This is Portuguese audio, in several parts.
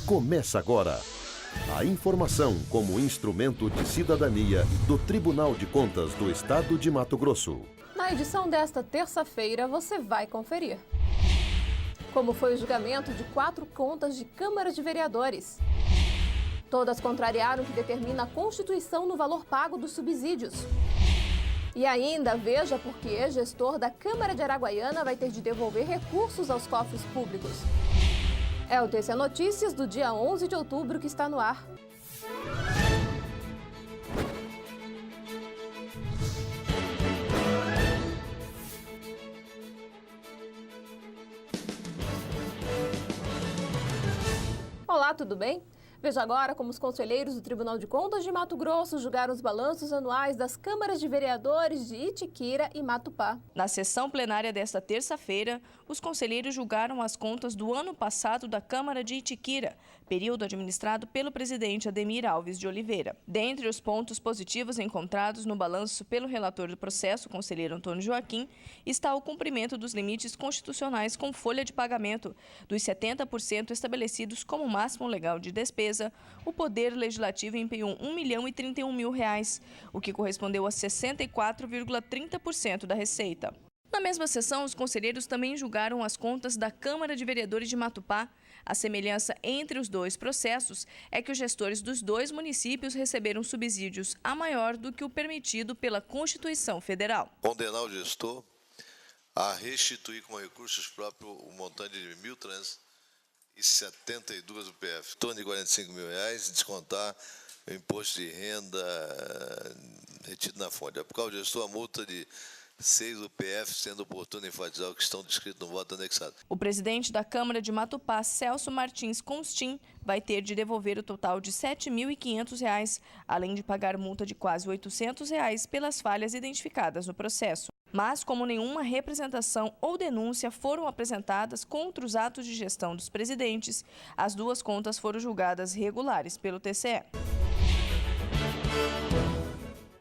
Começa agora. A informação como instrumento de cidadania do Tribunal de Contas do Estado de Mato Grosso. Na edição desta terça-feira, você vai conferir como foi o julgamento de 4 contas de Câmara de Vereadores. Todas contrariaram o que determina a Constituição no valor pago dos subsídios. E ainda veja por que gestor da Câmara de Araguaiana vai ter de devolver recursos aos cofres públicos. É o TC Notícias do dia 11 de outubro que está no ar. Olá, tudo bem? Veja agora como os conselheiros do Tribunal de Contas de Mato Grosso julgaram os balanços anuais das câmaras de vereadores de Itiquira e Matupá. Na sessão plenária desta terça-feira, os conselheiros julgaram as contas do ano passado da Câmara de Itiquira, período administrado pelo presidente Ademir Alves de Oliveira. Dentre os pontos positivos encontrados no balanço pelo relator do processo, o conselheiro Antônio Joaquim, está o cumprimento dos limites constitucionais com folha de pagamento dos 70% estabelecidos como máximo legal de despesa. O Poder Legislativo empenhou R$1.031.000, o que correspondeu a 64,30% da receita. Na mesma sessão, os conselheiros também julgaram as contas da Câmara de Vereadores de Matupá. A semelhança entre os dois processos é que os gestores dos dois municípios receberam subsídios a maior do que o permitido pela Constituição Federal. Condenar o gestor a restituir com recursos próprios o montante de R$1.372 UPF, em torno de R$45.000, descontar o imposto de renda retido na fonte. Aplicar ao gestor a multa de 6 UPF, sendo oportuno enfatizar o que estão descritos no voto anexado. O presidente da Câmara de Matupá, Celso Martins Constim, vai ter de devolver o total de R$7.500, além de pagar multa de quase R$800 pelas falhas identificadas no processo. Mas, como nenhuma representação ou denúncia foram apresentadas contra os atos de gestão dos presidentes, as duas contas foram julgadas regulares pelo TCE.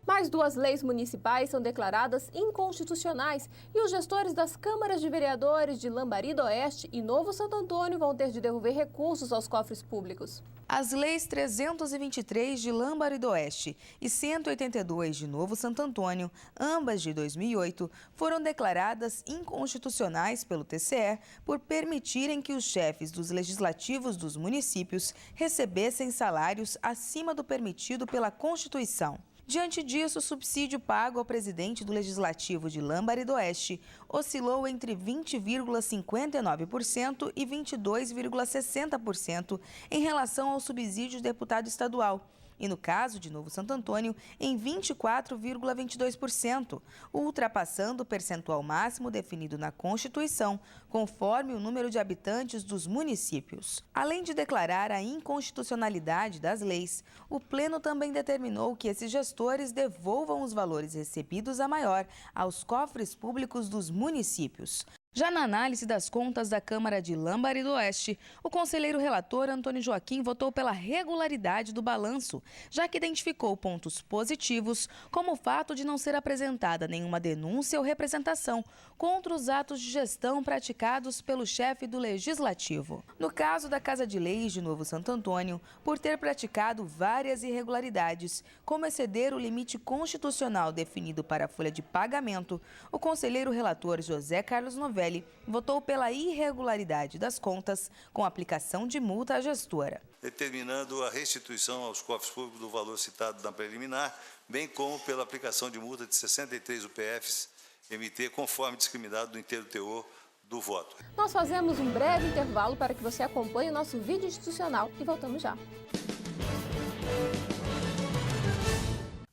Mais 2 leis municipais são declaradas inconstitucionais e os gestores das câmaras de vereadores de Lambari do Oeste e Novo Santo Antônio vão ter de devolver recursos aos cofres públicos. As leis 323 de Lambari do Oeste e 182 de Novo Santo Antônio, ambas de 2008, foram declaradas inconstitucionais pelo TCE por permitirem que os chefes dos legislativos dos municípios recebessem salários acima do permitido pela Constituição. Diante disso, o subsídio pago ao presidente do Legislativo de Lambari do Oeste oscilou entre 20,59% e 22,60% em relação ao subsídio de deputado estadual. E no caso de Novo Santo Antônio, em 24,22%, ultrapassando o percentual máximo definido na Constituição, conforme o número de habitantes dos municípios. Além de declarar a inconstitucionalidade das leis, o Pleno também determinou que esses gestores devolvam os valores recebidos a maior aos cofres públicos dos municípios. Já na análise das contas da Câmara de Lambari do Oeste, o conselheiro relator Antônio Joaquim votou pela regularidade do balanço, já que identificou pontos positivos, como o fato de não ser apresentada nenhuma denúncia ou representação contra os atos de gestão praticados pelo chefe do Legislativo. No caso da Casa de Leis de Novo Santo Antônio, por ter praticado várias irregularidades, como exceder o limite constitucional definido para a folha de pagamento, o conselheiro relator José Carlos Novelli votou pela irregularidade das contas com aplicação de multa à gestora. Determinando a restituição aos cofres públicos do valor citado na preliminar, bem como pela aplicação de multa de 63 UPFs MT, conforme discriminado no inteiro teor do voto. Nós fazemos um breve intervalo para que você acompanhe o nosso vídeo institucional e voltamos já.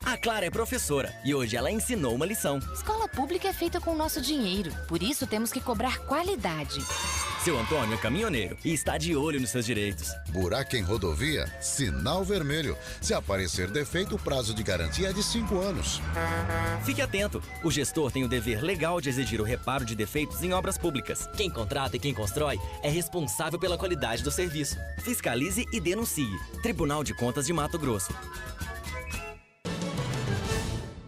A Clara é professora e hoje ela ensinou uma lição. Escola pública é feita com o nosso dinheiro, por isso temos que cobrar qualidade. Seu Antônio é caminhoneiro e está de olho nos seus direitos. Buraco em rodovia, sinal vermelho. Se aparecer defeito, o prazo de garantia é de 5 anos. Fique atento, o gestor tem o dever legal de exigir o reparo de defeitos em obras públicas. Quem contrata e quem constrói é responsável pela qualidade do serviço. Fiscalize e denuncie. Tribunal de Contas de Mato Grosso.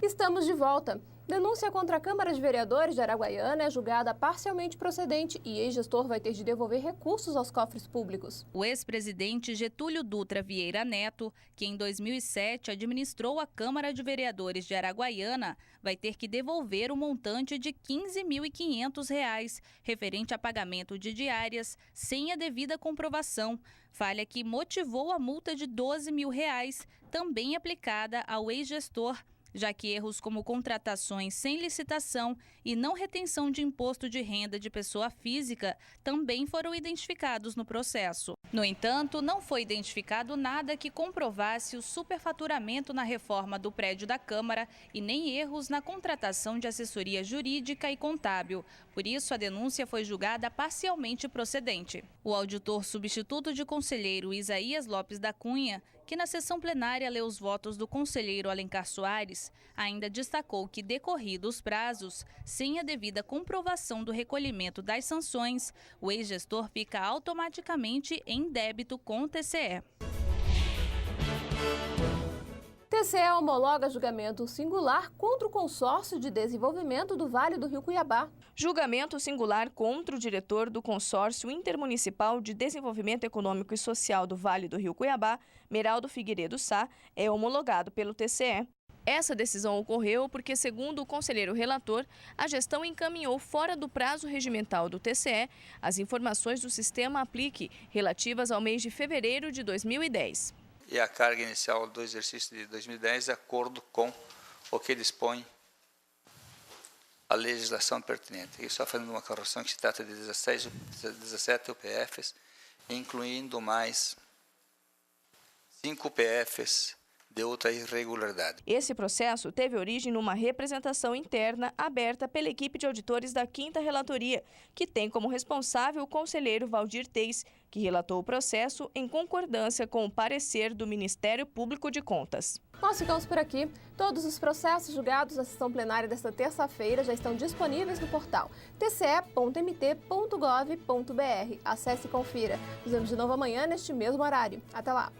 Estamos de volta. Denúncia contra a Câmara de Vereadores de Araguaiana é julgada parcialmente procedente e ex-gestor vai ter de devolver recursos aos cofres públicos. O ex-presidente Getúlio Dutra Vieira Neto, que em 2007 administrou a Câmara de Vereadores de Araguaiana, vai ter que devolver o montante de R$ 15.500, referente a pagamento de diárias, sem a devida comprovação. Falha que motivou a multa de R$ 12.000, também aplicada ao ex-gestor, já que erros como contratações sem licitação e não retenção de imposto de renda de pessoa física também foram identificados no processo. No entanto, não foi identificado nada que comprovasse o superfaturamento na reforma do prédio da Câmara e nem erros na contratação de assessoria jurídica e contábil. Por isso, a denúncia foi julgada parcialmente procedente. O auditor substituto de conselheiro Isaías Lopes da Cunha, que na sessão plenária leu os votos do conselheiro Alencar Soares, ainda destacou que, decorridos os prazos, sem a devida comprovação do recolhimento das sanções, o ex-gestor fica automaticamente em débito com o TCE. TCE homologa julgamento singular contra o Consórcio de Desenvolvimento do Vale do Rio Cuiabá. Julgamento singular contra o diretor do Consórcio Intermunicipal de Desenvolvimento Econômico e Social do Vale do Rio Cuiabá, Meraldo Figueiredo Sá, é homologado pelo TCE. Essa decisão ocorreu porque, segundo o conselheiro relator, a gestão encaminhou fora do prazo regimental do TCE as informações do sistema Aplique relativas ao mês de fevereiro de 2010. E a carga inicial do exercício de 2010 de acordo com o que dispõe a legislação pertinente. E só fazendo uma correção que se trata de 17 UPFs, incluindo mais 5 UPFs de outra irregularidade. Esse processo teve origem numa representação interna aberta pela equipe de auditores da 5ª Relatoria, que tem como responsável o conselheiro Valdir Teis, que relatou o processo em concordância com o parecer do Ministério Público de Contas. Nós ficamos por aqui. Todos os processos julgados na sessão plenária desta terça-feira já estão disponíveis no portal tce.mt.gov.br. Acesse e confira. Nos vemos de novo amanhã neste mesmo horário. Até lá!